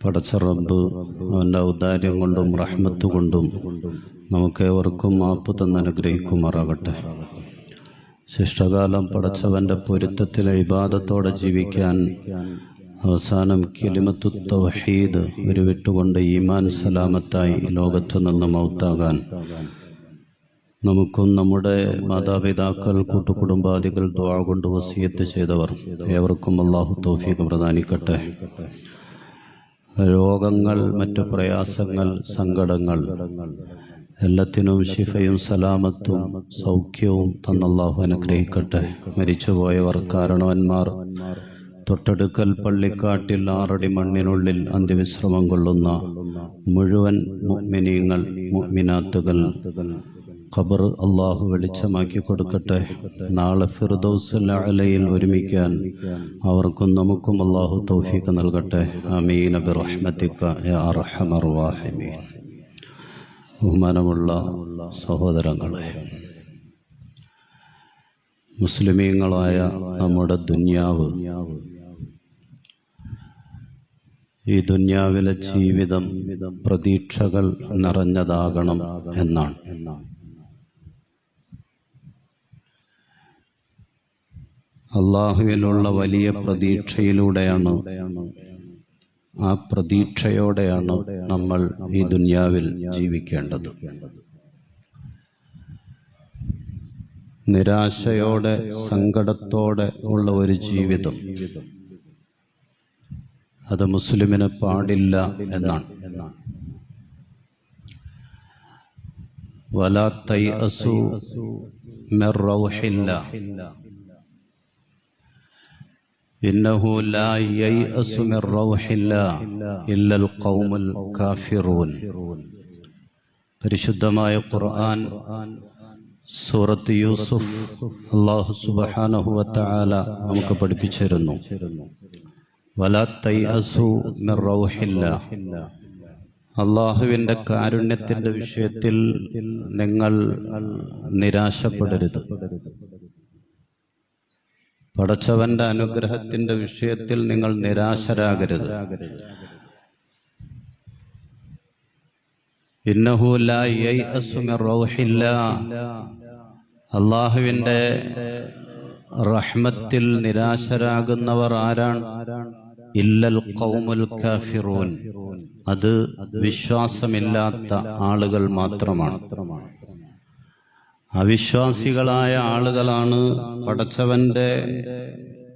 പടച്ച റബ്ബ് അവൻ്റെ ഔദാര്യം കൊണ്ടും റഹ്മത്ത് കൊണ്ടും നമുക്കേവർക്കും മാപ്പ് തന്നനുഗ്രഹിക്കുമാറാകട്ടെ. ശിഷ്ടകാലം പടച്ചവൻ്റെ പൊരുത്തത്തിലെ ഇബാദത്തോടെ ജീവിക്കാൻ അവസാനം കലിമത്തു തൗഹീദ് ഉരുവിട്ടുകൊണ്ട് ഈമാൻ സലാമത്തായി ലോകത്തു നിന്ന് മൗത്താകാൻ നമുക്കും നമ്മുടെ മാതാപിതാക്കൾ കൂട്ടുകുടുംബാദികൾ ദുആ കൊണ്ട് വസിയത്ത് ചെയ്തവർ ഏവർക്കും അല്ലാഹു തൗഫീഖ് പ്രദാനിക്കട്ടെ. രോഗങ്ങൾ, മറ്റു പ്രയാസങ്ങൾ, സങ്കടങ്ങൾ എല്ലാത്തിനും ശിഫയും സലാമത്തും സൗഖ്യവും തന്നല്ലാഹു അനുഗ്രഹിക്കട്ടെ. മരിച്ചുപോയവർ, കാരണവന്മാർ, തൊട്ടടുക്കൽ പള്ളിക്കാട്ടിൽ 6 അടി മണ്ണിനുള്ളിൽ അന്ത്യവിശ്രമം കൊള്ളുന്ന മുഴുവൻ മുഅ്മിനീങ്ങൾ, മുഅ്മിനാത്തുകൾ ഖബർ അല്ലാഹു വെളിച്ചമാക്കി കൊടുക്കട്ടെ. നാളെ ഫിർദൗസുൽ അഅലയിൽ ഒരുമിക്കാൻ അവർക്കും നമുക്കും അല്ലാഹു തൗഫീഖ് നൽകട്ടെ. ആമീൻ ബിറഹ്മതിക യാ അർഹമർ റഹീമീൻ. ബഹുമാനമുള്ള സഹോദരങ്ങളെ, മുസ്ലിമീങ്ങളായ നമ്മുടെ ദുനിയാവ്, ഈ ദുനിയാവിലെ ജീവിതം പ്രതീക്ഷകൾ നിറഞ്ഞതാകണം എന്നാണ്. അള്ളാഹുവിലുള്ള വലിയ പ്രതീക്ഷയിലൂടെയാണ്, ആ പ്രതീക്ഷയോടെയാണ് നമ്മൾ ഈ ദുനിയാവിൽ ജീവിക്കേണ്ടത്. നിരാശയോടെ, സങ്കടത്തോടെ ഉള്ള ഒരു ജീവിതം അത് മുസ്ലിമിന് പാടില്ല എന്നാണ്. വലാ തൈഅസു മിർ റൗഹില്ലാഹ് ഇന്നഹു ലാ യൈഅസു മിർ റൗഹില്ലാഹ് ഇല്ലൽ ഖൗമുൽ കാഫിറൂൻ. പരിശുദ്ധമായ ഖുർആൻ സൂറത്ത് യൂസുഫ് അല്ലാഹു സുബ്ഹാനഹു വ തആല നമുക്ക് പഠിപ്പിച്ചിരുന്നു. വലാ തൈഅസു മിർ റൗഹില്ലാഹ്, അള്ളാഹുവിൻ്റെ കാരുണ്യത്തിൻ്റെ വിഷയത്തിൽ നിങ്ങൾ നിരാശപ്പെടരുത്. പടച്ചവന്റെ അനുഗ്രഹത്തിന്റെ വിഷയത്തിൽ നിങ്ങൾ നിരാശരാകരുത്. ഇന്നഹു ലാ യൈഅസു മിർ റൗഹില്ലാഹ്, അള്ളാഹുവിൻ്റെ റഹ്മത്തിൽ നിരാശരാകുന്നവർ ആരാണ്? ഇല്ലൽ ഖൗമുൽ കാഫിറൂൻ, അത് വിശ്വാസമില്ലാത്ത ആളുകൾ മാത്രമാണ്. അവിശ്വാസികളായ ആളുകളാണ് പടച്ചവന്റെ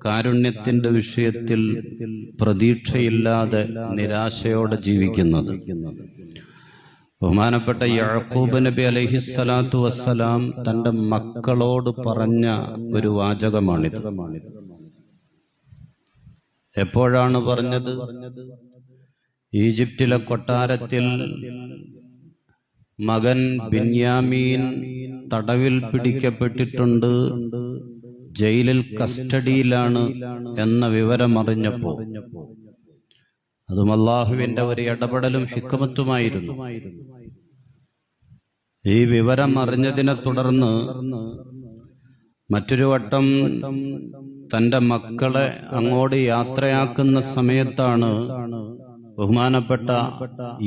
കാരുണ്യത്തിന്റെ വിഷയത്തിൽ പ്രതീക്ഷയില്ലാതെ നിരാശയോടെ ജീവിക്കുന്നത്. ബഹുമാനപ്പെട്ട യഅഖൂബ് നബി അലൈഹിസ്സലാത്തു വസ്സലാം തൻ്റെ മക്കളോട് പറഞ്ഞ ഒരു വാചകമാണിത്. എപ്പോഴാണ് പറഞ്ഞത്? ഈജിപ്തിലെ കൊട്ടാരത്തിൽ മകൻ ബിന്യാമീൻ തടവിൽ പിടിക്കപ്പെട്ടിട്ടുണ്ട്, ജയിലിൽ കസ്റ്റഡിയിലാണ് എന്ന വിവരമറിഞ്ഞപ്പോൾ, അതും അല്ലാഹുവിൻ്റെ ഒരു ഇടപെടലും ഹിക്മത്തുമായിരുന്നു. ഈ വിവരം അറിഞ്ഞതിനെ തുടർന്ന് മറ്റൊരു വട്ടം തൻ്റെ മക്കളെ അങ്ങോട്ട് യാത്രയാക്കുന്ന സമയത്താണ് ബഹുമാനപ്പെട്ട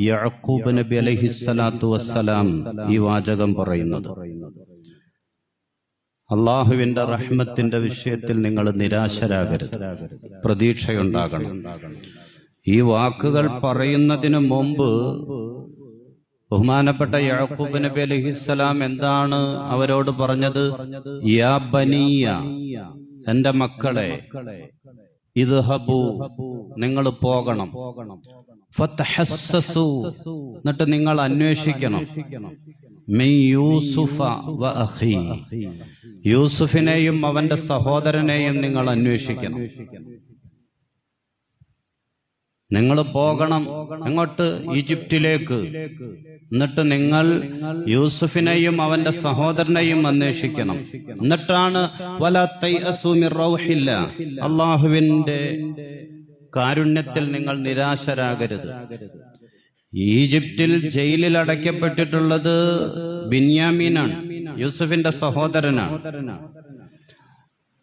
യഅഖൂബ് നബി അലൈഹിസ്സലാത്തു വസ്സലാം ഈ വാചകം പറയുന്നത്. അള്ളാഹുവിൻ്റെ റഹ്മത്തിന്റെ വിഷയത്തിൽ നിങ്ങൾ നിരാശരാകരുത്, പ്രതീക്ഷയുണ്ടാകണം. ഈ വാക്കുകൾ പറയുന്നതിന് മുമ്പ് ബഹുമാനപ്പെട്ട യഅഖൂബ് നബി അലൈഹിസ്സലാം എന്താണ് അവരോട് പറഞ്ഞത്? യാ ബനിയ, എൻ്റെ മക്കളെ, ഇദ്ഹബൂ, നിങ്ങൾ പോകണം, ഫതഹസ്സസു, എന്നിട്ട് നിങ്ങൾ അന്വേഷിക്കണം, മിൻ യൂസുഫ വ അഖീ, യൂസുഫിനെയും അവന്റെ സഹോദരനെയും നിങ്ങൾ അന്വേഷിക്കണം. നിങ്ങൾ പോകണം എങ്ങോട്ട്? ഈജിപ്തിലേക്ക്. എന്നിട്ട് നിങ്ങൾ യൂസുഫിനെയും അവന്റെ സഹോദരനെയും അന്വേഷിക്കണം. എന്നിട്ടാണ് വലാ തൈഅസു മിർ റൗഹില്ലാഹ്, അല്ലാഹുവിന്റെ കാരുണ്യത്തിൽ നിങ്ങൾ നിരാശരാകരുത്. ഈജിപ്തിൽ ജയിലിൽ അടയ്ക്കപ്പെട്ടിട്ടുള്ളത് ബിന്യാമീനാണ്, യൂസുഫിന്റെ സഹോദരനാണ്.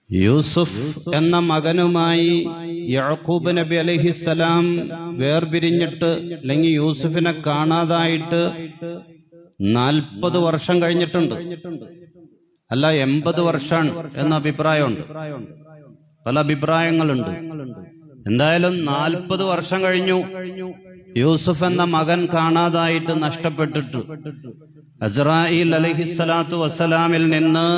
യൂസുഫ് എന്ന മകനുമായി യാക്കൂബ് നബി അലൈഹിസ്സലാം വേർപിരിഞ്ഞിട്ട് അല്ലെങ്കിൽ യൂസുഫിനെ കാണാതായിട്ട് 40 വർഷം കഴിഞ്ഞിട്ടുണ്ട്. അല്ല 80 വർഷമാണ് എന്ന അഭിപ്രായമുണ്ട്. പല അഭിപ്രായങ്ങളുണ്ട്. എന്തായാലും 40 വർഷം കഴിഞ്ഞു യൂസുഫ് എന്ന മകൻ കാണാതായിട്ട്, നഷ്ടപ്പെട്ടിട്ട്. അസ്രായീൽ അലൈഹിസ്സലാത്തു വസ്സലാമിൽ നിന്ന്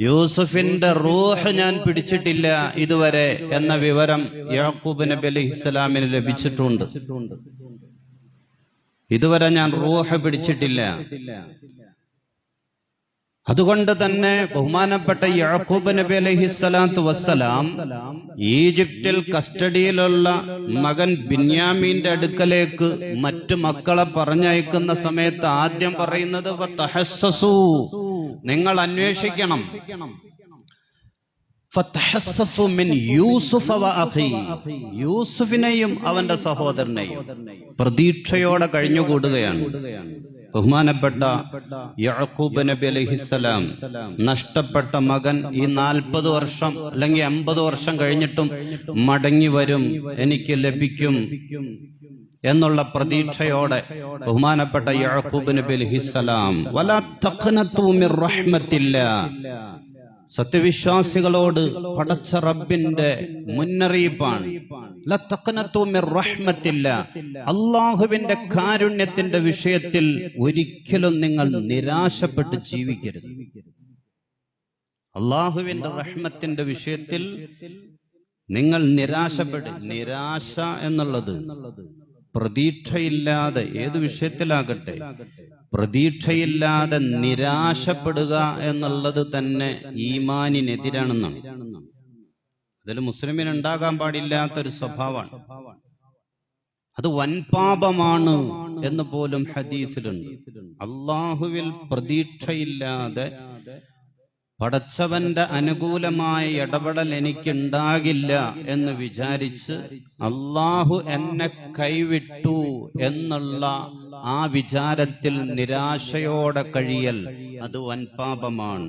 യൂസുഫിന്റെ റൂഹ് ഞാൻ പിടിച്ചിട്ടില്ല ഇതുവരെ എന്ന വിവരം യാക്കൂബ് നബി അലൈഹിസ്സലാമിന് ലഭിച്ചിട്ടുണ്ട്. ഇതുവരെ ഞാൻ റൂഹ് പിടിച്ചിട്ടില്ല. അതുകൊണ്ട് തന്നെ ബഹുമാനപ്പെട്ട യാക്കൂബ് നബി അലൈഹിസ്സലാത്തു വസ്സലാം ഈജിപ്തിൽ കസ്റ്റഡിയിലുള്ള മകൻ ബിന്യാമീന്റെ അടുക്കലേക്ക് മറ്റു മക്കളെ പറഞ്ഞയക്കുന്ന സമയത്ത് ആദ്യം പറയുന്നത് ഫതഹസ്സസൂ, നിങ്ങൾ അന്വേഷിക്കണം. ഫതഹസ്സസൂ മിൻ യൂസുഫ വ അഖീ, യൂസുഫിനെയും അവന്റെ സഹോദരനെയും പ്രതീക്ഷയോടെ കഴിഞ്ഞുകൂടുകയാണ്. ബഹുമാനപ്പെട്ട യാക്കൂബ് നബി അലൈഹിസ്സലാം നഷ്ടപ്പെട്ട മകൻ ഈ 40 വർഷം അല്ലെങ്കിൽ 50 വർഷം കഴിഞ്ഞിട്ടും മടങ്ങി വരും, എനിക്ക് ലഭിക്കും എന്നുള്ള പ്രതീക്ഷയോടെ ബഹുമാനപ്പെട്ട യാക്കൂബ് നബി അലൈഹിസ്സലാം വലാ തഖ്നതു മിർ റഹ്മത്തില്ലാഹ്, സത്യവിശ്വാസികളോട് പടച്ച റബ്ബിന്റെ മുന്നറിയിപ്പാണ്. ലാ തഖ്നതു മിർ റഹ്മത്തില്ലാഹ്, അല്ലാഹുവിന്റെ കാരുണ്യത്തിന്റെ വിഷയത്തിൽ ഒരിക്കലും നിങ്ങൾ നിരാശപ്പെട്ട് ജീവിക്കരുത്. അല്ലാഹുവിന്റെ റഹ്മത്തിന്റെ വിഷയത്തിൽ നിങ്ങൾ നിരാശ എന്നുള്ളത് പ്രതീക്ഷയില്ലാതെ, ഏത് വിഷയത്തിലാകട്ടെ, പ്രതീക്ഷയില്ലാതെ നിരാശപ്പെടുക എന്നുള്ളത് തന്നെ ഈമാനിനെതിരാണെന്നാണ്. അതിൽ മുസ്ലിമിന് ഉണ്ടാകാൻ പാടില്ലാത്തൊരു സ്വഭാവമാണ്. അത് വൻപാപമാണ് എന്ന് പോലും ഹദീസിലുണ്ട്. അള്ളാഹുവിൽ പ്രതീക്ഷയില്ലാതെ പടച്ചവന്റെ അനുകൂലമായ ഇടപെടൽ എനിക്കുണ്ടാകില്ല എന്ന് വിചാരിച്ച് അള്ളാഹു എന്നെ കൈവിട്ടു എന്നുള്ള ആ വിചാരത്തിൽ നിരാശയോടെ കഴിയൽ അത് വൻപാപമാണ്.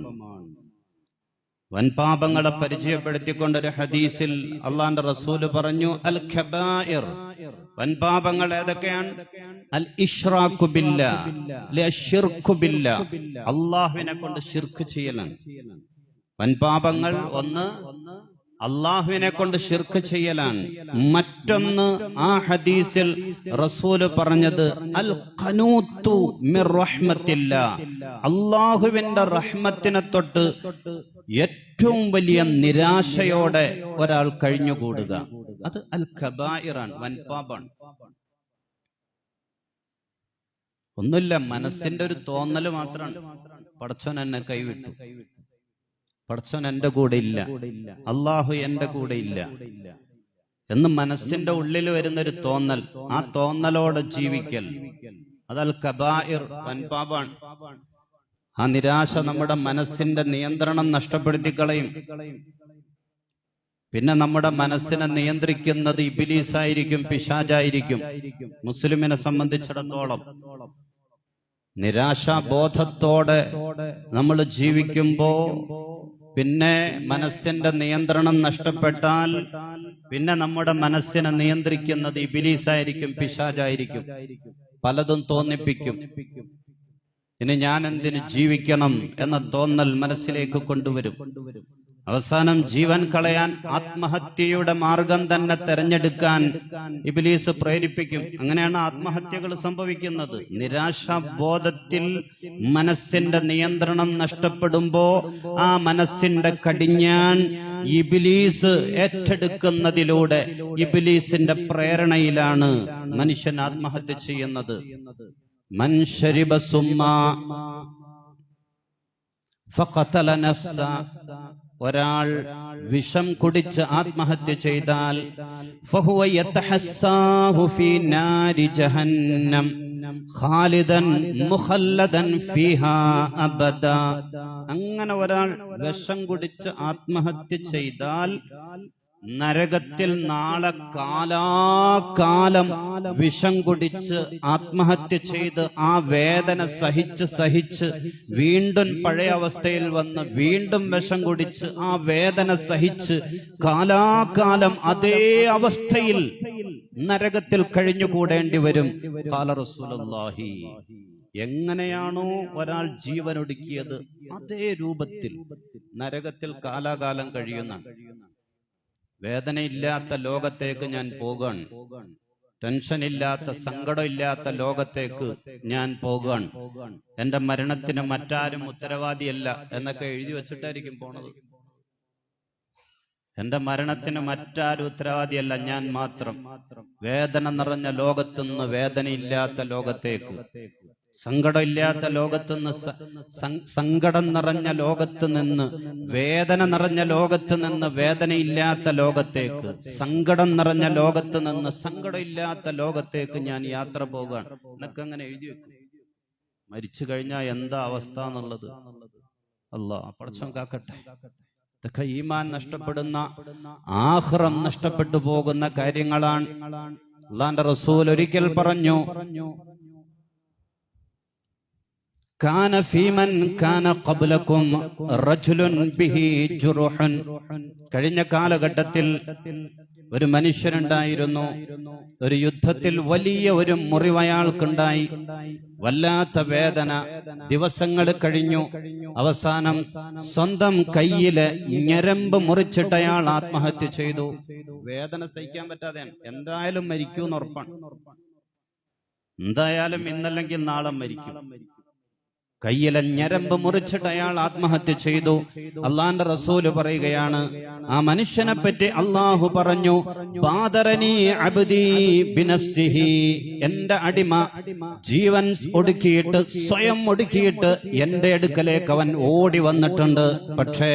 വൻപാപങ്ങളെ പരിചയപ്പെടുത്തിക്കൊണ്ടൊരു ഹദീസിൽ അള്ളാന്റെ റസൂല് പറഞ്ഞു, അൽ ഖബായിർ, വൻപാപങ്ങൾ ഏതൊക്കെയാണ്? അൽ ഇശ്റാഖു ബില്ലാഹ്, അശ്ശിർഖു ബില്ലാഹ്, അല്ലാഹുവിനെ കൊണ്ട് ശിർക്ക് ചെയ്യലാണ് വൻപാപങ്ങൾ. ഒന്ന് അള്ളാഹുവിനെ കൊണ്ട് ശിർക്ക് ചെയ്യലാണ്. മറ്റൊന്ന് ആ ഹദീസിൽ റസൂല് പറഞ്ഞത് അൽ ഖനൂതു മിർ റഹ്മത്തില്ലാഹ്, അള്ളാഹുവിന്റെ റഹ്മത്തിനെ തൊട്ട് ഏറ്റവും വലിയ നിരാശയോടെ ഒരാൾ കഴിഞ്ഞുകൂടുക. അത് അൽ കബായിറാണ്, വൻപാപാണ്. ഒന്നുമില്ല, മനസ്സിന്റെ ഒരു തോന്നല് മാത്രമാണ്. പടച്ചോൻ എന്നെ കൈവിട്ടു, പടച്ചോൻ എന്റെ കൂടെ ഇല്ല, അള്ളാഹു എന്റെ കൂടെ ഇല്ല എന്ന് മനസ്സിന്റെ ഉള്ളിൽ വരുന്നൊരു തോന്നൽ, ആ തോന്നലോടെ ജീവിക്കൽ അത് അൽ കബായിർ, വൻപാപാണ്. ആ നിരാശ നമ്മുടെ മനസ്സിന്റെ നിയന്ത്രണം നഷ്ടപ്പെടുത്തി കളയും. പിന്നെ നമ്മുടെ മനസ്സിനെ നിയന്ത്രിക്കുന്നത് ഇബ്ലീസായിരിക്കും, പിശാചായിരിക്കും. മുസ്ലിമിനെ സംബന്ധിച്ചിടത്തോളം നിരാശാബോധത്തോടെ നമ്മൾ ജീവിക്കുമ്പോ പിന്നെ മനസ്സിന്റെ നിയന്ത്രണം നഷ്ടപ്പെട്ടാൽ പിന്നെ നമ്മുടെ മനസ്സിനെ നിയന്ത്രിക്കുന്നത് ഇബ്ലീസായിരിക്കും, പിശാചായിരിക്കും. പലതും തോന്നിപ്പിക്കും. ഇനി ഞാൻ എന്തിന് ജീവിക്കണം എന്ന തോന്നൽ മനസ്സിലേക്ക് കൊണ്ടുവരും. അവസാനം ജീവൻ കളയാൻ ആത്മഹത്യയുടെ മാർഗം തന്നെ തെരഞ്ഞെടുക്കാൻ ഇബ്ലീസ് പ്രേരിപ്പിക്കും. അങ്ങനെയാണ് ആത്മഹത്യകൾ സംഭവിക്കുന്നത്. നിരാശാബോധത്തിൽ മനസ്സിന്റെ നിയന്ത്രണം നഷ്ടപ്പെടുമ്പോ ആ മനസ്സിന്റെ കടിഞ്ഞാൻ ഇബ്ലീസ് ഏറ്റെടുക്കുന്നതിലൂടെ ഇബ്ലീസിന്റെ പ്രേരണയിലാണ് മനുഷ്യൻ ആത്മഹത്യ ചെയ്യുന്നത്. മൻ ശരിബ സുമ്മാ ഫഖതല നഫ്സ, ഒരാൾ വിഷം കുടിച്ച് ആത്മഹത്യ ചെയ്താൽ ഫഹുവ യതഹസ്സാഹു ഫീ നാരി ജഹന്നം ഖാലിദൻ മുഖല്ലദൻ ഫീഹാ അബദാ. അങ്ങനെ ഒരാൾ വിഷം കുടിച്ച് ആത്മഹത്യ ചെയ്താൽ നരകത്തിൽ നാളെ കാലാകാലം വിഷം കുടിച്ച് ആത്മഹത്യ ചെയ്ത് ആ വേദന സഹിച്ച് വീണ്ടും പഴയ അവസ്ഥയിൽ വന്ന് വീണ്ടും വിഷം കുടിച്ച് ആ വേദന സഹിച്ച് കാലാകാലം അതേ അവസ്ഥയിൽ നരകത്തിൽ കഴിഞ്ഞുകൂടേണ്ടി വരും. ഖാല റസൂലുള്ളാഹി, എങ്ങനെയാണോ ഒരാൾ ജീവനൊടുക്കിയത് അതേ രൂപത്തിൽ നരകത്തിൽ കാലാകാലം കഴിയുന്ന. വേദനയില്ലാത്ത ലോകത്തേക്ക് ഞാൻ പോകാൻ, ടെൻഷനില്ലാത്ത സങ്കടമില്ലാത്ത ലോകത്തേക്ക് ഞാൻ പോകാൻ, എന്റെ മരണത്തിന് മറ്റാരും ഉത്തരവാദിയല്ല എന്നൊക്കെ എഴുതി വെച്ചിട്ടായിരിക്കും പോണത്. എന്റെ മരണത്തിന് മറ്റാരും ഉത്തരവാദിയല്ല, ഞാൻ മാത്രം. വേദന നിറഞ്ഞ ലോകത്തുനിന്ന് വേദനയില്ലാത്ത ലോകത്തേക്ക്, സങ്കടമില്ലാത്ത ലോകത്തുനിന്ന് സങ്കടം നിറഞ്ഞ ലോകത്ത് നിന്ന്, വേദന നിറഞ്ഞ ലോകത്ത് നിന്ന് വേദനയില്ലാത്ത ലോകത്തേക്ക്, സങ്കടം നിറഞ്ഞ ലോകത്ത് നിന്ന് സങ്കടമില്ലാത്ത ലോകത്തേക്ക് ഞാൻ യാത്ര പോകാൻ എന്നൊക്കെ അങ്ങനെ എഴുതി വെക്കും. മരിച്ചു കഴിഞ്ഞാൽ എന്താ അവസ്ഥ എന്നുള്ളത് അല്ലാഹ് പടച്ചോൻ കാക്കട്ടെ. ഇതൊക്കെ ഈമാൻ നഷ്ടപ്പെടുന്ന, ആഖിറം നഷ്ടപ്പെട്ടു പോകുന്ന കാര്യങ്ങളാണ്. അല്ലാഹുവിന്റെ റസൂൽ ഒരിക്കൽ പറഞ്ഞു, കാന ഫീമൻ കാന ഖബ്ലകും റജുലുൻ ബിഹി ജുറുഹുൻ. കഴിഞ്ഞ കാലഘട്ടത്തിൽ ഒരു മനുഷ്യനുണ്ടായിരുന്നു, ഒരു യുദ്ധത്തിൽ വലിയ ഒരു മുറിവ് അയാൾക്കുണ്ടായി, വല്ലാത്ത വേദന. ദിവസങ്ങൾ കഴിഞ്ഞു, അവസാനം സ്വന്തം കയ്യില് ഞരമ്പ് മുറിച്ചിട്ട് അയാൾ ആത്മഹത്യ ചെയ്തു. വേദന സഹിക്കാൻ പറ്റാതെ എന്തായാലും മരിക്കൂന്ന് ഉറപ്പാണ്, എന്തായാലും ഇന്നല്ലെങ്കിൽ നാളെ മരിക്കും. കയ്യിലെ ഞരമ്പ് മുറിച്ചിട്ട് അയാൾ ആത്മഹത്യ ചെയ്തു. അള്ളാന്റെ റസൂല് പറയുകയാണ്, ആ മനുഷ്യനെ പറ്റി അള്ളാഹു പറഞ്ഞു, ബാദറനി അബ്ദി ബിനഫ്സിഹി, എന്റെ അടിമ ജീവൻ ഒടുക്കിയിട്ട്, സ്വയം ഒടുക്കിയിട്ട് എന്റെ അടുക്കലേക്ക് അവൻ ഓടി വന്നിട്ടുണ്ട്. പക്ഷേ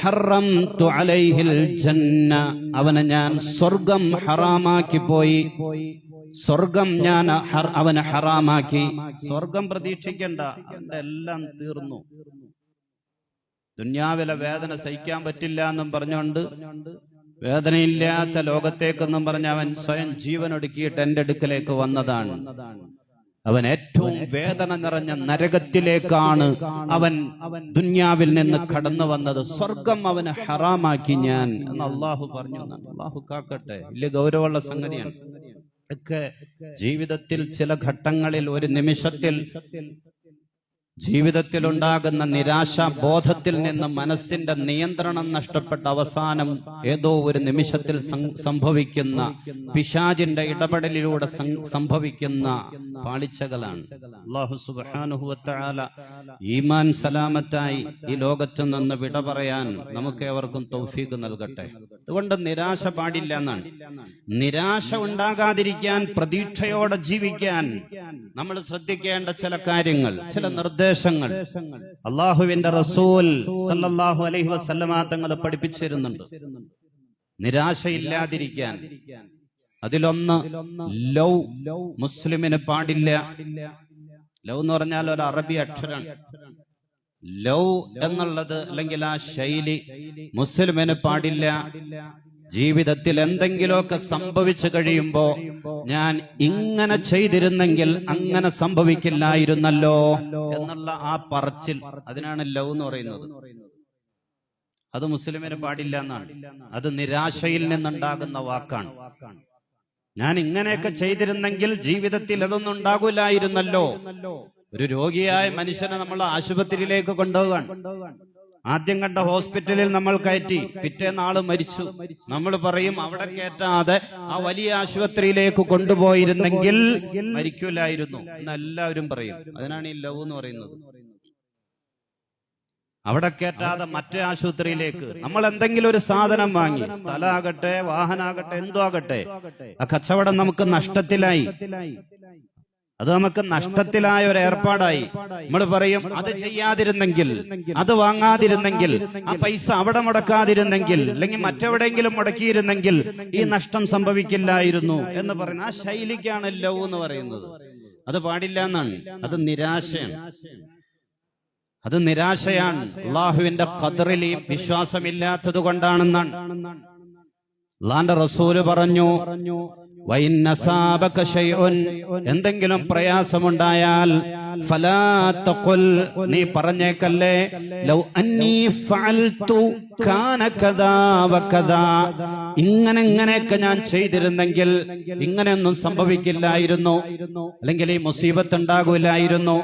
ഹറംതു അലൈഹിൽ ജന്ന, അവനെ ഞാൻ സ്വർഗം ഹറാമാക്കി പോയി. സ്വർഗം ഞാൻ അവന് ഹറാമാക്കി. സ്വർഗം പ്രതീക്ഷിക്കണ്ട, അവന്റെ എല്ലാം തീർന്നു. ദുന്യാവിലെ വേദന സഹിക്കാൻ പറ്റില്ല എന്നും പറഞ്ഞുകൊണ്ട് വേദനയില്ലാത്ത ലോകത്തേക്കെന്നും പറഞ്ഞ് അവൻ സ്വയം ജീവനൊടുക്കിയിട്ട് എന്റെ അടുക്കലേക്ക് വന്നതാണ്. അവൻ ഏറ്റവും വേദന നിറഞ്ഞ നരകത്തിലേക്കാണ് അവൻ ദുന്യാവിൽ നിന്ന് കടന്നു വന്നത്. സ്വർഗം അവന് ഹറാമാക്കി ഞാൻ എന്ന് അള്ളാഹു പറഞ്ഞു. അള്ളാഹു കാക്കട്ടെ, വലിയ ഗൗരവമുള്ള സംഗതിയാണ്. ഒക്കെ ജീവിതത്തിൽ ചില ഘട്ടങ്ങളിൽ, ഒരു നിമിഷത്തിൽ ജീവിതത്തിൽ ഉണ്ടാകുന്ന നിരാശാബോധത്തിൽ നിന്ന് മനസ്സിന്റെ നിയന്ത്രണം നഷ്ടപ്പെട്ട അവസാനം ഏതോ ഒരു നിമിഷത്തിൽ സംഭവിക്കുന്ന പിശാചിന്റെ ഇടപെടലിലൂടെ സംഭവിക്കുന്ന പാളിച്ചകളാണ്. അല്ലാഹു സുബ്ഹാനഹു വ തആല ഈമാൻ സലാമത്തായി ഈ ലോകത്ത് നിന്ന് വിട പറയാൻ നമുക്കേവർക്കും തൗഫീഖ് നൽകട്ടെ. അതുകൊണ്ട് നിരാശ പാടില്ല എന്നാണ്. നിരാശ ഉണ്ടാകാതിരിക്കാൻ, പ്രതീക്ഷയോടെ ജീവിക്കാൻ നമ്മൾ ശ്രദ്ധിക്കേണ്ട ചില കാര്യങ്ങൾ, ചില നിർദ്ദേശങ്ങൾ അള്ളാഹുവിന്റെ റസൂൽ സല്ലല്ലാഹു അലൈഹി വസല്ലമ തങ്ങൾ പഠിപ്പിച്ചിരുന്നുണ്ട്. നിരാശയില്ലാതിരിക്കാൻ അതിലൊന്ന് ലൗ, മുസ്ലിമിന് പാടില്ല. ലൗ എന്ന് പറഞ്ഞാൽ ഒരു അറബി അക്ഷരമാണ്. ലൗ എന്നുള്ളത്, അല്ലെങ്കിൽ ആ ശൈലി മുസ്ലിമിന് പാടില്ല. ജീവിതത്തിൽ എന്തെങ്കിലുമൊക്കെ സംഭവിച്ചു കഴിയുമ്പോ ഞാൻ ഇങ്ങനെ ചെയ്തിരുന്നെങ്കിൽ അങ്ങനെ സംഭവിക്കില്ലായിരുന്നല്ലോ എന്നുള്ള ആ പറച്ചിൽ, അതിനാണ് ലൗ എന്ന് പറയുന്നത്. അത് മുസ്ലിമിന് പാടില്ല എന്നാണ്. അത് നിരാശയിൽ നിന്നുണ്ടാകുന്ന വാക്കാണ്. ഞാൻ ഇങ്ങനെയൊക്കെ ചെയ്തിരുന്നെങ്കിൽ ജീവിതത്തിൽ അതൊന്നും ഉണ്ടാകില്ലായിരുന്നല്ലോ. ഒരു രോഗിയായ മനുഷ്യനെ നമ്മൾ ആശുപത്രിയിലേക്ക് കൊണ്ടുപോകാൻ, ആദ്യം കണ്ട ഹോസ്പിറ്റലിൽ നമ്മൾ കയറ്റി, പിറ്റേന്നാള് മരിച്ചു. നമ്മൾ പറയും അവിടെ കയറ്റാതെ ആ വലിയ ആശുപത്രിയിലേക്ക് കൊണ്ടുപോയിരുന്നെങ്കിൽ മരിക്കൂലായിരുന്നു എന്ന് എല്ലാവരും പറയും. അതിനാണ് ഈ ലവ് എന്ന് പറയുന്നത്. അവിടെ കയറ്റാതെ മറ്റേ ആശുപത്രിയിലേക്ക് നമ്മൾ എന്തെങ്കിലും ഒരു സാധനം വാങ്ങി, സ്ഥലമാകട്ടെ, വാഹനാകട്ടെ, എന്തോ ആകട്ടെ, ആ കച്ചവടം നമുക്ക് നഷ്ടത്തിലായി. അത് നമുക്ക് നഷ്ടത്തിലായ ഒരു ഏർപ്പാടായി. നമ്മൾ പറയും അത് ചെയ്യാതിരുന്നെങ്കിൽ, അത് വാങ്ങാതിരുന്നെങ്കിൽ, ആ പൈസ അവിടെ മുടക്കാതിരുന്നെങ്കിൽ, അല്ലെങ്കിൽ മറ്റെവിടെയെങ്കിലും മുടക്കിയിരുന്നെങ്കിൽ ഈ നഷ്ടം സംഭവിക്കില്ലായിരുന്നു എന്ന് പറയുന്ന ആ ശൈലിക്കാണ് ലവ് എന്ന് പറയുന്നത്. അത് പാടില്ല എന്നാണ്. അത് നിരാശയാണ്. അത് നിരാശയാണ്. അള്ളാഹുവിന്റെ ഖദറിൽ വിശ്വാസമില്ലാത്തത് കൊണ്ടാണെന്നാണ്. അല്ലാഹുവിന്റെ റസൂല് പറഞ്ഞു, വഇന്നസാബക ശൈഉൻ, എന്തെങ്കിലും പ്രയാസമുണ്ടായാൽ ഫലാ തഖുൽ, നീ പറഞ്ഞേക്കല്ലേ ലൗ അന്നീ ഫഅൽതു കാന കദാ വകദാ, ഇങ്ങനെയൊക്കെ ഞാൻ ചെയ്തിരുന്നെങ്കിൽ ഇങ്ങനെയൊന്നും സംഭവിക്കില്ലായിരുന്നു, അല്ലെങ്കിൽ ഈ മുസീബത്ത് ഉണ്ടാകില്ലായിരുന്നു,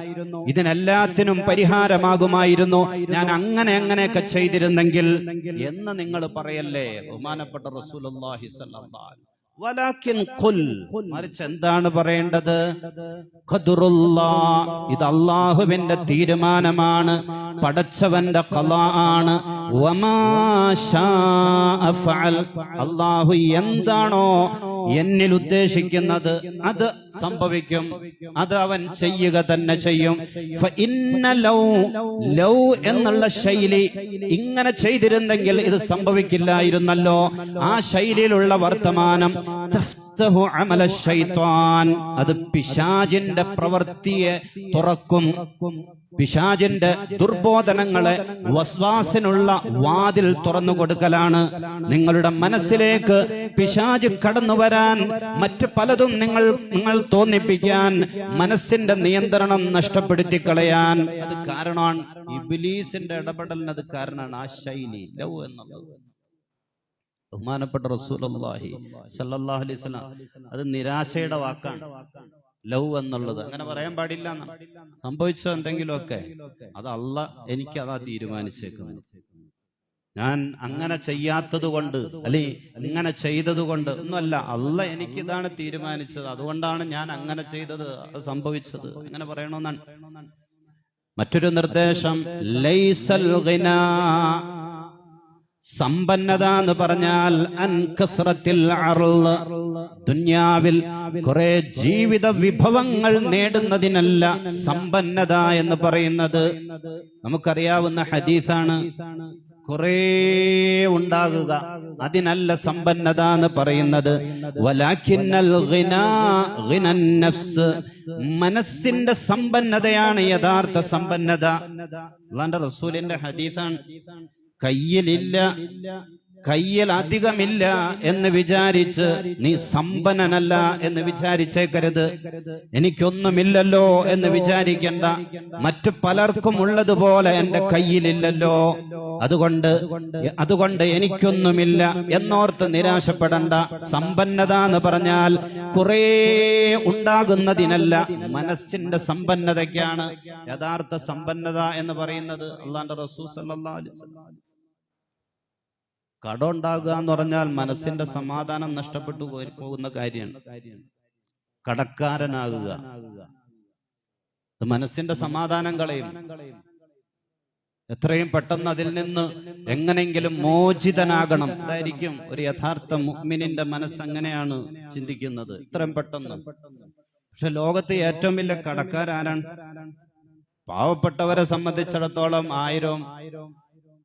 ഇതിനെല്ലാത്തിനും പരിഹാരമാകുമായിരുന്നു, ഞാൻ അങ്ങനെയൊക്കെ ചെയ്തിരുന്നെങ്കിൽ എന്ന് നിങ്ങൾ പറയല്ലേ ബഹുമാനപ്പെട്ട റസൂലുള്ളാഹി സ്വല്ലല്ലാഹു അലൈഹി. വലാകിൻ ഖുൽ, മറിച്ച് എന്താണ് പറയേണ്ടത്? ഖദറുല്ലാഹ്, ഇത് അല്ലാഹുവിന്റെ തീരുമാനമാണ്, പടച്ചവന്റെ ഖളാ ആണ്. വമാ ശാഅ ഫഅൽ, അല്ലാഹു എന്താണോ എന്നിൽ ഉദ്ദേശിക്കുന്നത് അത് സംഭവിക്കും, അത് അവൻ ചെയ്യുക തന്നെ ചെയ്യും. ഫഇന്ന ലൗ എന്നുള്ള ശൈലി, ഇങ്ങനെ ചെയ്തിരുന്നെങ്കിൽ ഇത് സംഭവിക്കില്ലായിരുന്നല്ലോ, ആ ശൈലിയിലുള്ള വർത്തമാനം തഫ്തഹു അമല ശൈത്വാൻ, അത് പിശാചിന്റെ പ്രവൃത്തിയെ തുറക്കും, പിശാചിന്റെ ദുർബോധനങ്ങളെ, വസ്വാസിനുള്ള വാതിൽ തുറന്നു കൊടുക്കലാണ്. നിങ്ങളുടെ മനസ്സിലേക്ക് പിശാച് കടന്നു വരാൻ, മറ്റ് പലതും നിങ്ങൾ തോന്നിപ്പിക്കാൻ, മനസ്സിന്റെ നിയന്ത്രണം നഷ്ടപ്പെടുത്തി കളയാൻ അത് കാരണമാണ്. ഇബ്ലീസിന്റെ ഇടപെടലിന് അത് കാരണമാണ് ആ ശൈലി, ലൗ എന്നുള്ളത്. ബഹുമാനപ്പെട്ട റസൂലുള്ളാഹി സ്വല്ലല്ലാഹു അലൈഹി വസല്ലം, അത് നിരാശയുടെ വാക്കാണ് ലൗ എന്നുള്ളത്. അങ്ങനെ പറയാൻ പാടില്ല. സംഭവിച്ചോ എന്തെങ്കിലുമൊക്കെ, അത് എനിക്ക് അതാ തീരുമാനിച്ചേക്കുന്നത്. ഞാൻ അങ്ങനെ ചെയ്യാത്തത് കൊണ്ട്, അല്ലെ ഇങ്ങനെ ചെയ്തത് കൊണ്ട് ഒന്നുമല്ല, എനിക്കിതാണ് തീരുമാനിച്ചത്, അതുകൊണ്ടാണ് ഞാൻ അങ്ങനെ ചെയ്തത്, അത് സംഭവിച്ചത്, അങ്ങനെ പറയണമെന്നാണ്. മറ്റൊരു നിർദ്ദേശം, ലൈസൽ ഗിനാ, സമ്പന്നത എന്ന് പറഞ്ഞാൽ അൻ കസ്റത്തിൽ അർള്, ദുനിയാവിൽ കുറെ ജീവിത വിഭവങ്ങൾ നേടുന്നതിനല്ല സമ്പന്നത എന്ന് പറയുന്നത്. നമുക്കറിയാവുന്ന ഹദീസാണ്, കുറെ ഉണ്ടാകുക, അതിനല്ല സമ്പന്നത എന്ന് പറയുന്നത്. വലാകിന്നൽ ഗിനാ ഗിനൻ നഫ്സ്, മനസ്സിന്റെ സമ്പന്നതയാണ് യഥാർത്ഥ സമ്പന്നത. അല്ലാഹുവിന്റെ റസൂലിന്റെ ഹദീസാണ്. കയ്യിൽ അധികമില്ല എന്ന് വിചാരിച്ച് നീ സമ്പന്നനല്ല എന്ന് വിചാരിച്ചേക്കരുത്. എനിക്കൊന്നുമില്ലല്ലോ എന്ന് വിചാരിക്കണ്ട. മറ്റു പലർക്കും ഉള്ളതുപോലെ എന്റെ കയ്യിലില്ലല്ലോ, അതുകൊണ്ട് എനിക്കൊന്നുമില്ല എന്നോർത്ത് നിരാശപ്പെടണ്ട. സമ്പന്നത എന്ന് പറഞ്ഞാൽ കുറേ ഉണ്ടാകുന്നതിനല്ല, മനസ്സിന്റെ സമ്പന്നതയ്ക്കാണ് യഥാർത്ഥ സമ്പന്നത എന്ന് പറയുന്നത്. അല്ലാഹുവിന്റെ റസൂൽ സല്ലല്ലാഹു അലൈഹി വസല്ലം, കടം ഉണ്ടാകുക എന്ന് പറഞ്ഞാൽ മനസ്സിന്റെ സമാധാനം നഷ്ടപ്പെട്ടു പോകുന്ന കാര്യമാണ്. കടക്കാരനാകുക മനസ്സിന്റെ സമാധാനം കളയും. എത്രയും പെട്ടെന്ന് അതിൽ നിന്ന് എങ്ങനെയെങ്കിലും മോചിതനാകണം. അതായിരിക്കും ഒരു യഥാർത്ഥ മുഅ്മിനിന്റെ മനസ്സ്, അങ്ങനെയാണ് ചിന്തിക്കുന്നത്, എത്രയും പെട്ടെന്ന്. പക്ഷെ ലോകത്ത് ഏറ്റവും വലിയ കടക്കാരാരാണ്? പാവപ്പെട്ടവരെ സംബന്ധിച്ചിടത്തോളം 1000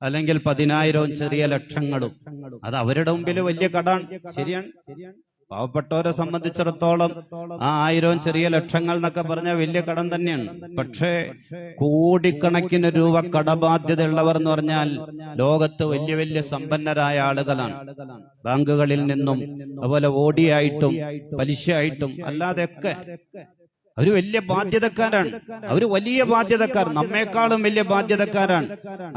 അല്ലെങ്കിൽ 10,000 ചെറിയ ലക്ഷങ്ങളും, അത് അവരുടെ മുമ്പിൽ വലിയ കടാണ്. ശരിയാണ്. പാവപ്പെട്ടവരെ സംബന്ധിച്ചിടത്തോളം ആ 1000 ചെറിയ ലക്ഷങ്ങൾ എന്നൊക്കെ പറഞ്ഞാൽ വലിയ കടം തന്നെയാണ്. പക്ഷേ കോടിക്കണക്കിന് രൂപ കടബാധ്യത ഉള്ളവർ എന്ന് പറഞ്ഞാൽ ലോകത്ത് വലിയ വലിയ സമ്പന്നരായ ആളുകളാണ്. ബാങ്കുകളിൽ നിന്നും അതുപോലെ ഓടിയായിട്ടും പലിശയായിട്ടും അല്ലാതെയൊക്കെ അവര് വലിയ ബാധ്യതക്കാരാണ്. അവര് വലിയ ബാധ്യതക്കാർ, നമ്മെക്കാളും വലിയ ബാധ്യതക്കാരാണ്.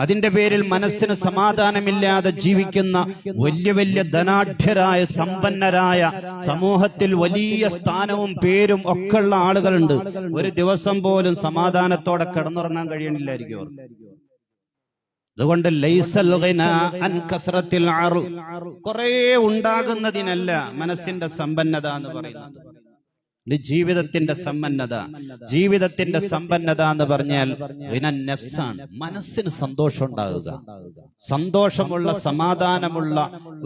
അതിന്റെ പേരിൽ മനസ്സിന് സമാധാനമില്ലാതെ ജീവിക്കുന്ന വലിയ വലിയ ധനാഢ്യരായ സമ്പന്നരായ, സമൂഹത്തിൽ വലിയ സ്ഥാനവും പേരും ഒക്കെ ഉള്ള ആളുകളുണ്ട്. ഒരു ദിവസം പോലും സമാധാനത്തോടെ കിടന്നുറങ്ങാൻ കഴിയണില്ലായിരിക്കും അവർ. അതുകൊണ്ട് ലൈസൽ ഗിനാ അൻ കസ്റത്തിൽ അർള്, കുറേ ഉണ്ടാകുന്നതിനല്ല മനസ്സിന്റെ സമ്പന്നത എന്ന് പറയുന്നത്. ജീവിതത്തിന്റെ സമ്പന്നത, ജീവിതത്തിന്റെ സമ്പന്നത എന്ന് പറഞ്ഞാൽ നഫ്സാണ്. മനസ്സിന് സന്തോഷം ഉണ്ടാകുക, സന്തോഷമുള്ള സമാധാനമുള്ള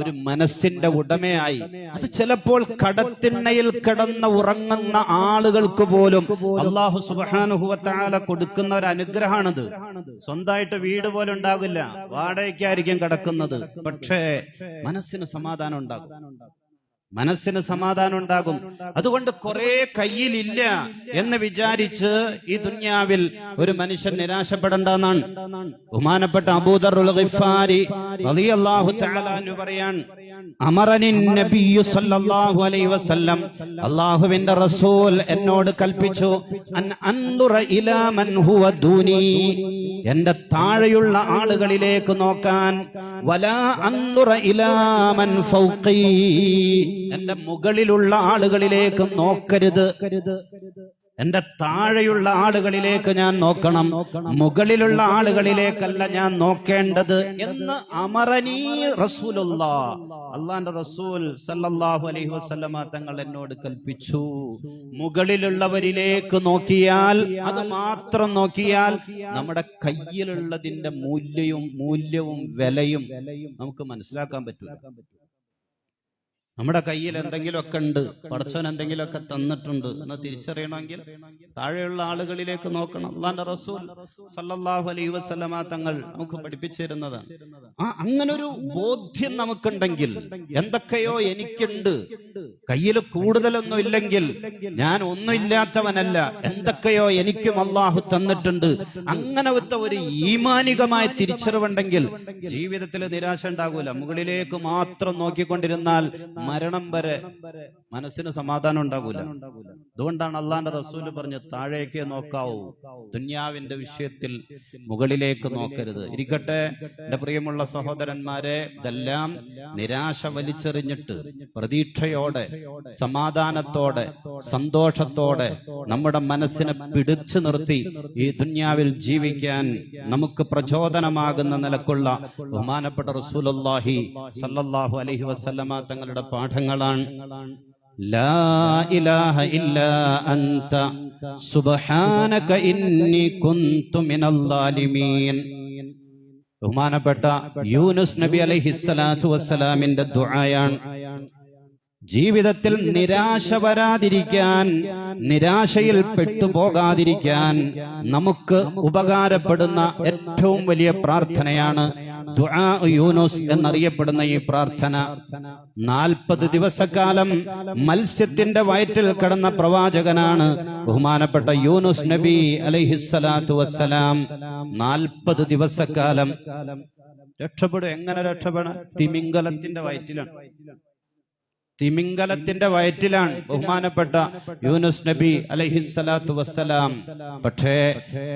ഒരു മനസ്സിന്റെ ഉടമയായി. അത് ചിലപ്പോൾ കടത്തിണ്ണയിൽ കിടന്ന് ഉറങ്ങുന്ന ആളുകൾക്ക് പോലും അല്ലാഹു സുബ്ഹാനഹു വ തആല കൊടുക്കുന്ന ഒരു അനുഗ്രഹമാണിത്. സ്വന്തമായിട്ട് വീട് പോലും ഉണ്ടാകില്ല, വാടകയ്ക്കായിരിക്കും കിടക്കുന്നത്, പക്ഷേ മനസ്സിന് സമാധാനം ഉണ്ടാകും. മനസ്സിന് സമാധാനം ഉണ്ടാകും. അതുകൊണ്ട് കുറെ കയ്യിലില്ല എന്ന് വിചാരിച്ച് ഈ ദുനിയാവിൽ ഒരു മനുഷ്യൻ നിരാശപ്പെടണ്ടെന്നാണ് ബഹുമാനപ്പെട്ട അബൂദർ ഗിഫാരി റളിയല്ലാഹു തആല അൻഹു പറയാൻ, അമറനി നബിയ്യു സല്ലല്ലാഹു അലൈഹി വസല്ലം, അല്ലാഹുവിന്റെ റസൂൽ എന്നോട് കൽപ്പിച്ചു, അൻ അൻദുറ ഇലാ മൻ ഹുവ ദൂനി, എന്റെ താഴെയുള്ള ആളുകളിലേക്ക് നോക്കാൻ, വലാ അൻദുറ ഇലാ മൻ ഫൗഖി, എന്റെ മുകളിലുള്ള ആളുകളിലേക്ക് നോക്കരുത്. എന്റെ താഴെയുള്ള ആളുകളിലേക്ക് ഞാൻ നോക്കണം, മുകളിലുള്ള ആളുകളിലേക്കല്ല ഞാൻ നോക്കേണ്ടത് എന്ന് അമറനീ റസൂലുള്ളാഹ്, അള്ളാന്റെ റസൂൽ സല്ലല്ലാഹു അലൈഹി വസല്ലമ തങ്ങൾ എന്നോട് കൽപ്പിച്ചു. മുകളിലുള്ളവരിലേക്ക് നോക്കിയാൽ, അത് മാത്രം നോക്കിയാൽ നമ്മുടെ കയ്യിലുള്ളതിന്റെ മൂല്യവും വിലയും നമുക്ക് മനസ്സിലാക്കാൻ പറ്റില്ല. നമ്മുടെ കയ്യിൽ എന്തെങ്കിലുമൊക്കെ ഉണ്ട്, പടച്ചവൻ എന്തെങ്കിലുമൊക്കെ തന്നിട്ടുണ്ട് എന്ന് തിരിച്ചറിയണമെങ്കിൽ താഴെയുള്ള ആളുകളിലേക്ക് നോക്കണം. അല്ലാഹുവിന്റെ റസൂൽ സല്ലല്ലാഹു അലൈഹി വസല്ലമ തങ്ങൾ നമുക്ക് പഠിപ്പിച്ചിരുന്നതാണ്. അങ്ങനൊരു ബോധ്യം നമുക്കുണ്ടെങ്കിൽ, എന്തൊക്കെയോ എനിക്കുണ്ട്, കയ്യിൽ കൂടുതലൊന്നും ഇല്ലെങ്കിൽ ഞാൻ ഒന്നുമില്ലാത്തവനല്ല, എന്തൊക്കെയോ എനിക്കും അള്ളാഹു തന്നിട്ടുണ്ട്, അങ്ങനത്തെ ഒരു ഈമാനികമായ തിരിച്ചറിവുണ്ടെങ്കിൽ ജീവിതത്തിൽ നിരാശ ഉണ്ടാകൂല. മുകളിലേക്ക് മാത്രം നോക്കിക്കൊണ്ടിരുന്നാൽ മരണം വരെ മനസ്സിന് സമാധാനം ഉണ്ടാകൂല. അതുകൊണ്ടാണ് അള്ളാന്റെ റസൂല് പറഞ്ഞു, താഴേക്ക് നോക്കാവൂ, ദുന്യാവിന്റെ വിഷയത്തിൽ മുകളിലേക്ക് നോക്കരുത്. ഇരിക്കട്ടെ എന്റെ പ്രിയമുള്ള സഹോദരന്മാരെ, ഇതെല്ലാം നിരാശ വലിച്ചെറിഞ്ഞിട്ട് പ്രതീക്ഷയോടെ, സമാധാനത്തോടെ, സന്തോഷത്തോടെ നമ്മുടെ മനസ്സിനെ പിടിച്ചു നിർത്തി ഈ ദുന്യാവിൽ ജീവിക്കാൻ നമുക്ക് പ്രചോദനമാകുന്ന നിലക്കുള്ള ബഹുമാനപ്പെട്ട റസൂലുള്ളാഹി സല്ലല്ലാഹു അലൈഹി വസല്ലമ തങ്ങളുടെ പാഠങ്ങളാണ്. ലാ ഇലാഹ ഇല്ലാ അൻത സുബ്ഹാനക ഇന്നി കുന്തു മിനൽ ളാലിമീൻ. ബഹുമാനപ്പെട്ട യൂനുസ് നബി അലൈഹിസ്സലാത്തു വസ്സലാമിന്റെ ദുആയാണ്. ജീവിതത്തിൽ നിരാശ വരാതിരിക്കാൻ, നിരാശയിൽ പെട്ടുപോകാതിരിക്കാൻ നമുക്ക് ഉപകാരപ്പെടുന്ന ഏറ്റവും വലിയ പ്രാർത്ഥനയാണ് ദുആ യൂനുസ് എന്നറിയപ്പെടുന്ന ഈ പ്രാർത്ഥന. 40 ദിവസക്കാലം മത്സ്യത്തിന്റെ വയറ്റിൽ കിടന്ന പ്രവാചകനാണ് ബഹുമാനപ്പെട്ട യൂനുസ് നബി അലൈഹിസ്സലാത്തു വസ്സലാം. 40 ദിവസക്കാലം രക്ഷപ്പെടും. എങ്ങനെ രക്ഷപ്പെടാൻ? തിമിംഗലത്തിന്റെ വയറ്റിലാണ്. തിമിംഗലത്തിന്റെ വയറ്റിലാണ് ബഹുമാനപ്പെട്ട യൂനുസ് നബി അലൈഹിസ്സലാത്തു വസ്സലാം. പക്ഷേ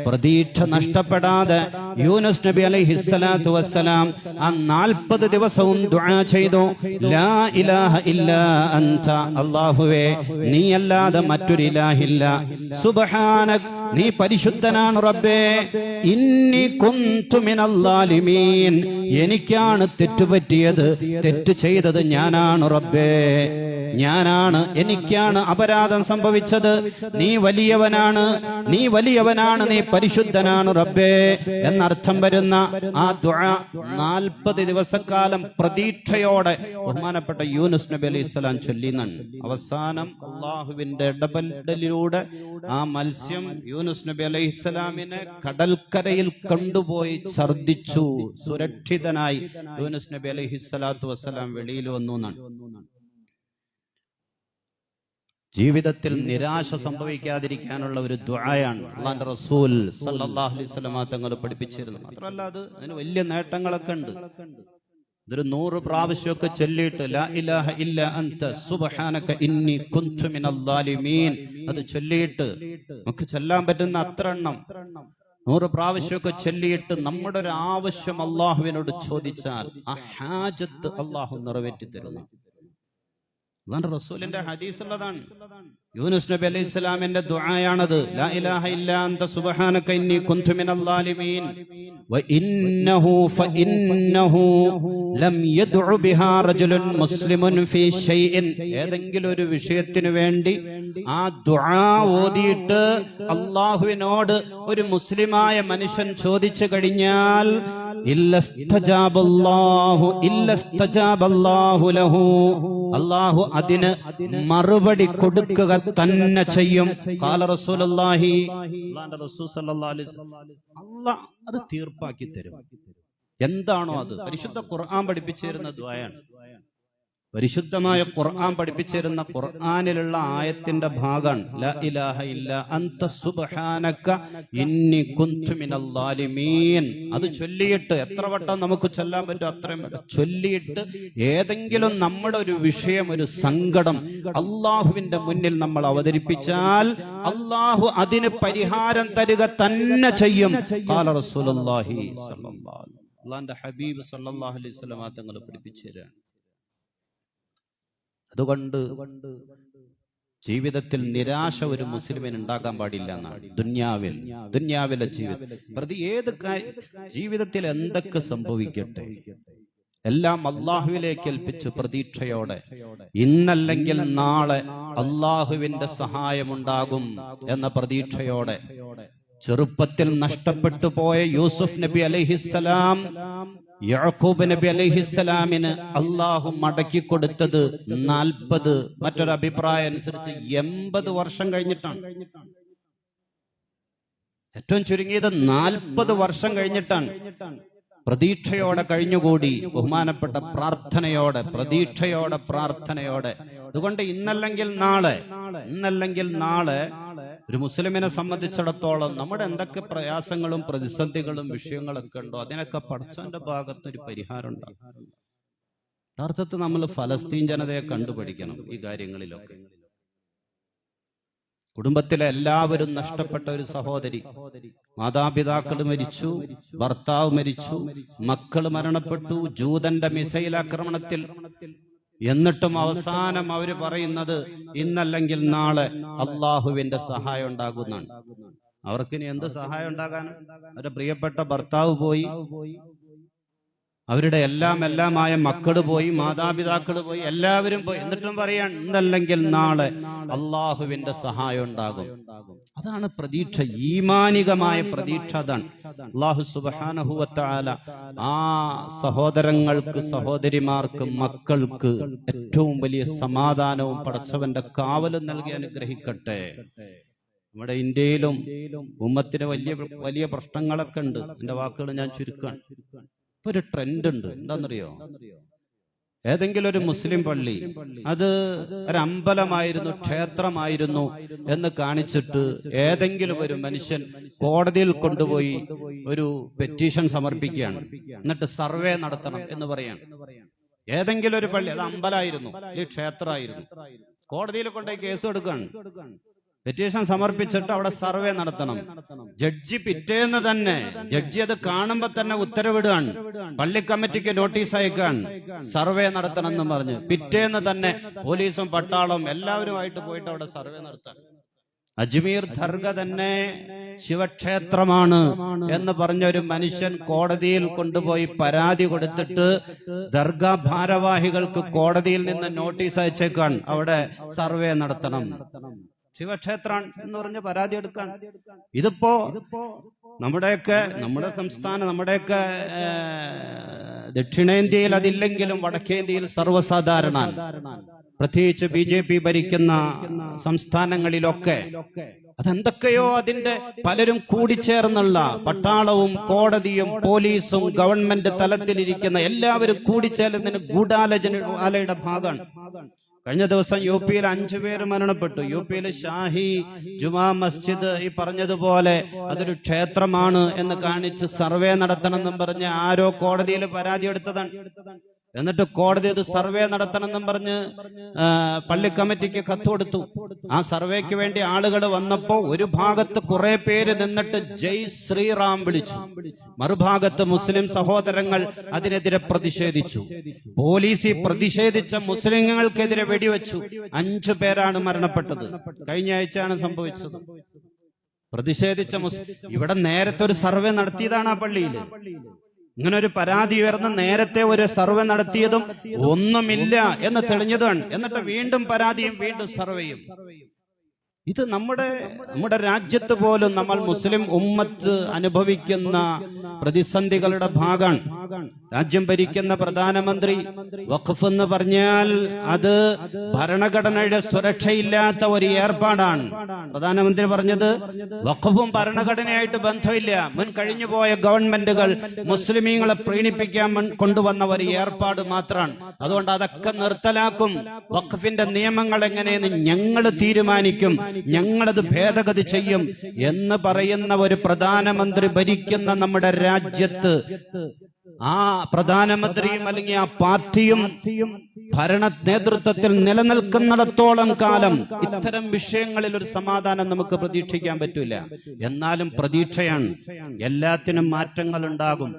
പ്രതീക്ഷ നഷ്ടപ്പെടാതെ യൂനുസ് നബി അലൈഹിസ്സലാത്തു വസ്സലാം ആ 40 ദിവസവും ദുആ ചെയ്തു. ലാ ഇലാഹ ഇല്ലാ അൻത, അല്ലാഹുവേ നീയല്ലാതെ മറ്റൊരു ഇലാഹില്ല. സുബ്ഹാനക്, നീ പരിശുദ്ധനാണ് റബ്ബേ. ഇന്നി കുന്തു മിനൽ ളാലിമീൻ, എനിക്കാണ് തെറ്റുപറ്റിയത്, തെറ്റ് ചെയ്തത് ഞാനാണ് റബ്ബേ, ഞാനാണ്, എനിക്കാണ് അപരാധം സംഭവിച്ചത്. നീ വലിയവനാണ്, നീ വലിയവനാണ്, നീ പരിശുദ്ധനാണ് റബ്ബേ എന്നർത്ഥം വരുന്ന ആ ദുആ 40 ദിവസക്കാലം പ്രതീക്ഷയോടെ ബഹുമാനപ്പെട്ട യൂനുസ് നബി അലൈഹിസ്സലാം ചൊല്ലിനാണ്. അവസാനം അള്ളാഹുവിന്റെ ഇടപെടലിലൂടെ ആ മത്സ്യം യൂനുസ് നബി അലൈഹിസ്സലാമിനെ കടൽക്കരയിൽ കൊണ്ടുപോയി ഛർദിച്ചു. സുരക്ഷിതനായി യൂനുസ് നബി അലൈഹിസ്സലാത്തു വസ്സലാം വെളിയിൽ വന്നു എന്നാണ്. ജീവിതത്തിൽ നിരാശ സംഭവിക്കാതിരിക്കാനുള്ള ഒരു ദുആയാണ് അല്ലാഹുവിന്റെ റസൂൽ സല്ലല്ലാഹു അലൈഹി വസല്ലം തങ്ങൾ പഠിപ്പിച്ചിരുന്നത്. മാത്രമല്ല അതിന് വലിയ നേട്ടങ്ങളൊക്കെ ഉണ്ട്. ഇതൊരു 100 പ്രാവശ്യമൊക്കെ ചൊല്ലിയിട്ട് ലാ ഇലാഹ ഇല്ലാ അൻത സുബ്ഹാനക ഇന്നി കുന്തു മിനൽ ളാലിമീൻ അത് ചൊല്ലിയിട്ട് നമുക്ക് ചൊല്ലാൻ പറ്റുന്ന അത്ര എണ്ണം 100 പ്രാവശ്യമൊക്കെ ചൊല്ലിയിട്ട് നമ്മുടെ ഒരു ആവശ്യം അള്ളാഹുവിനോട് ചോദിച്ചാൽ ആ ഹാജത്ത് അള്ളാഹു നിറവേറ്റി തരുന്നു. അല്ലാഹുവിന്റെ റസൂലിന്റെ ഹദീസ് ഉള്ളതാണ്. യൂനുസ് നബി അലൈഹി സ്വലാമിന്റെ ദുആയാണത്. ലാ ഇലാഹ ഇല്ലാ അൻത സുബ്ഹാനക ഇന്നി കുന്തു മിനൽ ളാലിമീൻ ഫഇന്നഹു ലം യദ്ഉ ബിഹാ റജുലുൻ മുസ്ലിമുൻ ഫീ ഷൈഇൻ. ഏതെങ്കിലും ഒരു വിഷയത്തിനു വേണ്ടി ആ ദുആ ഓതിയിട്ട് അല്ലാഹുവിനോട് ഒരു മുസ്ലിമായ മനുഷ്യൻ ചോദിച്ചു കഴിഞ്ഞാൽ ഇല്ലസ്തജാബല്ലാഹു ലഹു, അല്ലാഹു അതിന് മറുപടി കൊടുക്കുക തന്നെ ചെയ്യും. ഖാല റസൂലുള്ളാഹി, അല്ലാഹുവിന്റെ റസൂൽ സല്ലല്ലാഹു അലൈഹി വസല്ലം, അല്ലാഹ് അത് തീർപ്പാക്കി തരും. എന്താണോ അത് പരിശുദ്ധ ഖുർആൻ പഠിപ്പിച്ചിരുന്ന ദുആയാണ്. പരിശുദ്ധമായ ഖുർആൻ പഠിപ്പിച്ചിരുന്ന ഖുർആനിലുള്ള ആയത്തിന്റെ ഭാഗമാണ് ലാ ഇലാഹ ഇല്ലാ അൻത സുബ്ഹാനക ഇന്നി കുന്തു മിനൽ ളാലിമീൻ. അത് ചൊല്ലിയിട്ട് എത്ര വട്ടം നമുക്ക് ചൊല്ലാൻ പറ്റും അത്രയും വട്ടം ചൊല്ലിയിട്ട് ഏതെങ്കിലും നമ്മുടെ ഒരു വിഷയം, ഒരു സങ്കടം അള്ളാഹുവിന്റെ മുന്നിൽ നമ്മൾ അവതരിപ്പിച്ചാൽ അള്ളാഹു അതിന് പരിഹാരം തരിക തന്നെ ചെയ്യും. ഖാല റസൂലുള്ളാഹി സ്വല്ലല്ലാഹു അലൈഹി വസല്ലം. അല്ലാഹുവിന്റെ ഹബീബ് സ്വല്ലല്ലാഹു അലൈഹി വസല്ലം തങ്ങൾ പഠിപ്പിച്ചു തരാണ്. അതുകൊണ്ട് ജീവിതത്തിൽ നിരാശ ഒരു മുസ്ലിമിന് ഉണ്ടാകാൻ പാടില്ല എന്നാണ്. ദുന്യാവിലെ ജീവിതം ജീവിതത്തിൽ എന്തൊക്കെ സംഭവിക്കട്ടെ എല്ലാം അള്ളാഹുവിലേക്ക് ഏൽപ്പിച്ച് പ്രതീക്ഷയോടെ ഇന്നല്ലെങ്കിൽ നാളെ അള്ളാഹുവിന്റെ സഹായമുണ്ടാകും എന്ന പ്രതീക്ഷയോടെ ചെറുപ്പത്തിൽ നഷ്ടപ്പെട്ടു പോയ യൂസുഫ് നബി അലൈഹിസ്സലാം യാക്കൂബ് നബി അലൈഹിസ്സലാമിന് അള്ളാഹു മടക്കി കൊടുത്തത് 40, മറ്റൊരു അഭിപ്രായം അനുസരിച്ച് 80 വർഷം കഴിഞ്ഞിട്ടാണ്. ഏറ്റവും ചുരുങ്ങിയത് 40 വർഷം കഴിഞ്ഞിട്ടാണ്. പ്രതീക്ഷയോടെ കഴിഞ്ഞുകൂടി, ബഹുമാനപ്പെട്ട പ്രാർത്ഥനയോടെ, പ്രാർത്ഥനയോടെ. അതുകൊണ്ട് ഇന്നല്ലെങ്കിൽ നാളെ ഒരു മുസ്ലിമിനെ സംബന്ധിച്ചിടത്തോളം നമ്മുടെ എന്തൊക്കെ പ്രയാസങ്ങളും പ്രതിസന്ധികളും വിഷയങ്ങളൊക്കെ ഉണ്ടോ അതിനൊക്കെ പടച്ചവന്റെ ഭാഗത്തൊരു പരിഹാരം ഉണ്ടാകും. യഥാർത്ഥത്തിൽ നമ്മൾ ഫലസ്തീൻ ജനതയെ കണ്ടുപഠിക്കണം ഈ കാര്യങ്ങളിലൊക്കെ. കുടുംബത്തിലെ എല്ലാവരും നഷ്ടപ്പെട്ട ഒരു സഹോദരി, മാതാപിതാക്കൾ മരിച്ചു, ഭർത്താവ് മരിച്ചു, മക്കൾ മരണപ്പെട്ടു ജൂതന്റെ മിസൈൽ ആക്രമണത്തിൽ. എന്നിട്ടും അവസാനം അവര് പറയുന്നത് ഇന്നല്ലെങ്കിൽ നാളെ അള്ളാഹുവിന്റെ സഹായം ഉണ്ടാകുന്നതാണ്. അവർക്കിനി എന്ത് സഹായം ഉണ്ടാകാൻ? അവരുടെ പ്രിയപ്പെട്ട ഭർത്താവ് പോയി, അവരുടെ എല്ലാമായ മക്കള് പോയി, മാതാപിതാക്കൾ പോയി, എല്ലാവരും പോയി. എന്നിട്ടും പറയാൻ ഇന്നല്ലെങ്കിൽ നാളെ അള്ളാഹുവിന്റെ സഹായം ഉണ്ടാകും. അതാണ് പ്രതീക്ഷ, ഈമാനികമായ പ്രതീക്ഷ. അതാണ് അല്ലാഹു സുബ്ഹാനഹു വ തആല ആ സഹോദരങ്ങൾക്ക്, സഹോദരിമാർക്ക്, മക്കൾക്ക് ഏറ്റവും വലിയ സമാധാനവും പടച്ചവന്റെ കാവലും നൽകി അനുഗ്രഹിക്കട്ടെ. നമ്മുടെ ഇന്ത്യയിലും ഉമ്മത്തിന് വലിയ പ്രശ്നങ്ങളൊക്കെ ഉണ്ട്. എന്റെ വാക്കുകൾ ഞാൻ ചുരുക്കാണ്. ഒരു ട്രെൻഡ് ഉണ്ട്, എന്താണെന്നറിയോ? ഏതെങ്കിലും ഒരു മുസ്ലിം പള്ളി അത് ഒരു അമ്പലമായിരുന്നു, ക്ഷേത്രമായിരുന്നു എന്ന് കാണിച്ചിട്ട് ഏതെങ്കിലും ഒരു മനുഷ്യൻ കോടതിയിൽ കൊണ്ടുപോയി ഒരു പെറ്റീഷൻ സമർപ്പിക്കുകയാണ്. എന്നിട്ട് സർവേ നടത്തണം എന്ന് പറയാണ്. ഏതെങ്കിലും ഒരു പള്ളി അത് അമ്പലമായിരുന്നു, ഈ ക്ഷേത്രമായിരുന്നു, കോടതിയിൽ കൊണ്ടുപോയി കേസ് എടുക്കുകയാണ്. പെറ്റീഷൻ സമർപ്പിച്ചിട്ട് അവിടെ സർവേ നടത്തണം. ജഡ്ജി പിറ്റേന്ന് തന്നെ, ജഡ്ജി അത് കാണുമ്പോ തന്നെ ഉത്തരവിടുകയാണ്, പള്ളി കമ്മിറ്റിക്ക് നോട്ടീസ് അയക്കാൻ സർവേ നടത്തണം എന്ന് പറഞ്ഞ്. പിറ്റേന്ന് തന്നെ പോലീസും പട്ടാളവും എല്ലാവരുമായിട്ട് പോയിട്ട് അവിടെ സർവേ നടത്താൻ. അജ്മീർ ദർഗ തന്നെ ശിവക്ഷേത്രമാണ് എന്ന് പറഞ്ഞ ഒരു മനുഷ്യൻ കോടതിയിൽ കൊണ്ടുപോയി പരാതി കൊടുത്തിട്ട് ദർഗ ഭാരവാഹികൾക്ക് കോടതിയിൽ നിന്ന് നോട്ടീസ് അയച്ചേക്കാൻ അവിടെ സർവേ നടത്തണം. ശിവക്ഷേത്രം എന്ന് പറഞ്ഞ് പരാതി എടുക്കാൻ. ഇതിപ്പോ നമ്മുടെ സംസ്ഥാനം, നമ്മുടെയൊക്കെ ദക്ഷിണേന്ത്യയിൽ അതില്ലെങ്കിലും വടക്കേന്ത്യയിൽ സർവ്വസാധാരണ, പ്രത്യേകിച്ച് BJP ഭരിക്കുന്ന സംസ്ഥാനങ്ങളിലൊക്കെ അതെന്തൊക്കെയോ അതിന്റെ പലരും കൂടിച്ചേർന്നുള്ള പട്ടാളവും കോടതിയും പോലീസും ഗവൺമെന്റ് തലത്തിലിരിക്കുന്ന എല്ലാവരും കൂടിച്ചേർന്നതിന് ഗൂഢാലോചനയുടെ ഭാഗമാണ്. കഴിഞ്ഞ ദിവസം UP-യിൽ 5 പേര് മരണപ്പെട്ടു. UP-യിൽ ഷാഹി ജുമാ മസ്ജിദ് ഈ പറഞ്ഞതുപോലെ അതൊരു ക്ഷേത്രമാണ് എന്ന് കാണിച്ച് സർവേ നടത്തണമെന്നും പറഞ്ഞ് ആരോ കോടതിയിൽ പരാതി എടുത്തതാണ്. എന്നിട്ട് കോടതി അത് സർവേ നടത്തണമെന്നും പറഞ്ഞ് പള്ളി കമ്മിറ്റിക്ക് കത്ത് കൊടുത്തു. ആ സർവേക്ക് വേണ്ടി ആളുകൾ വന്നപ്പോ ഒരു ഭാഗത്ത് കുറെ പേര് നിന്നിട്ട് ജയ് ശ്രീറാം വിളിച്ചു, മറുഭാഗത്ത് മുസ്ലിം സഹോദരങ്ങൾ അതിനെതിരെ പ്രതിഷേധിച്ചു. പോലീസ് പ്രതിഷേധിച്ച മുസ്ലിങ്ങൾക്കെതിരെ വെടിവെച്ചു. 5 പേരാണ് മരണപ്പെട്ടത്. കഴിഞ്ഞ ആഴ്ചയാണ് സംഭവിച്ചത്. പ്രതിഷേധിച്ച ഇവിടെ നേരത്തെ ഒരു സർവേ നടത്തിയതാണ് ആ പള്ളിയിൽ. ഇങ്ങനെ ഒരു പരാതി ഉയർന്ന് നേരത്തെ ഒരു സർവേ നടത്തിയതും ഒന്നുമില്ല എന്ന് തെളിഞ്ഞതാണ്. എന്നിട്ട് വീണ്ടും പരാതിയും വീണ്ടും സർവേയും. ഇത് നമ്മുടെ രാജ്യത്ത് പോലും നമ്മൾ മുസ്ലിം ഉമ്മത്ത് അനുഭവിക്കുന്ന പ്രതിസന്ധികളുടെ ഭാഗമാണ്. രാജ്യം ഭരിക്കുന്ന പ്രധാനമന്ത്രി വഖഫ് എന്ന് പറഞ്ഞാൽ അത് ഭരണഘടനയുടെ സുരക്ഷയില്ലാത്ത ഒരു ഏർപ്പാടാണ്. പ്രധാനമന്ത്രി പറഞ്ഞത് വഖഫും ഭരണഘടനയായിട്ട് ബന്ധമില്ല, മുൻ കഴിഞ്ഞുപോയ ഗവൺമെന്റുകൾ മുസ്ലിമീങ്ങളെ പ്രീണിപ്പിക്കാൻ കൊണ്ടുവന്ന ഒരു ഏർപ്പാട് മാത്രമാണ്. അതുകൊണ്ട് അതൊക്കെ നിർത്തലാക്കും. വഖഫിന്റെ നിയമങ്ങൾ എങ്ങനെയെന്ന് ഞങ്ങൾ തീരുമാനിക്കും, ഞങ്ങളത് ഭേദഗതി ചെയ്യും എന്ന് പറയുന്ന ഒരു പ്രധാനമന്ത്രി ഭരിക്കുന്ന നമ്മുടെ രാജ്യത്ത് ആ പ്രധാനമന്ത്രിയും അല്ലെങ്കിൽ ആ പാർട്ടിയും ഭരണ നേതൃത്വത്തിൽ നിലനിൽക്കുന്നിടത്തോളം കാലം ഇത്തരം വിഷയങ്ങളിൽ ഒരു സമാധാനം നമുക്ക് പ്രതീക്ഷിക്കാൻ പറ്റൂല. എന്നാലും പ്രതീക്ഷയാണ്. എല്ലാത്തിനും മാറ്റങ്ങൾ ഉണ്ടാകും,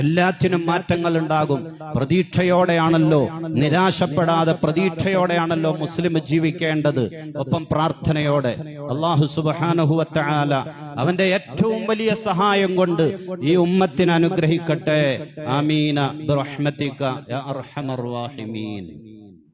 എല്ലാത്തിനും മാറ്റങ്ങൾ ഉണ്ടാകും. പ്രതീക്ഷയോടെയാണല്ലോ, നിരാശപ്പെടാതെ പ്രതീക്ഷയോടെയാണല്ലോ മുസ്ലിം ജീവിക്കേണ്ടത്. ഒപ്പം പ്രാർത്ഥനയോടെ. അല്ലാഹു സുബ്ഹാനഹു വ തആല അവന്റെ ഏറ്റവും വലിയ സഹായം കൊണ്ട് ഈ ഉമ്മത്തിനെ അനുഗ്രഹിക്കട്ടെ. ആമീന ബിറഹ്മതിക യാ അർഹമർ റഹീമീൻ.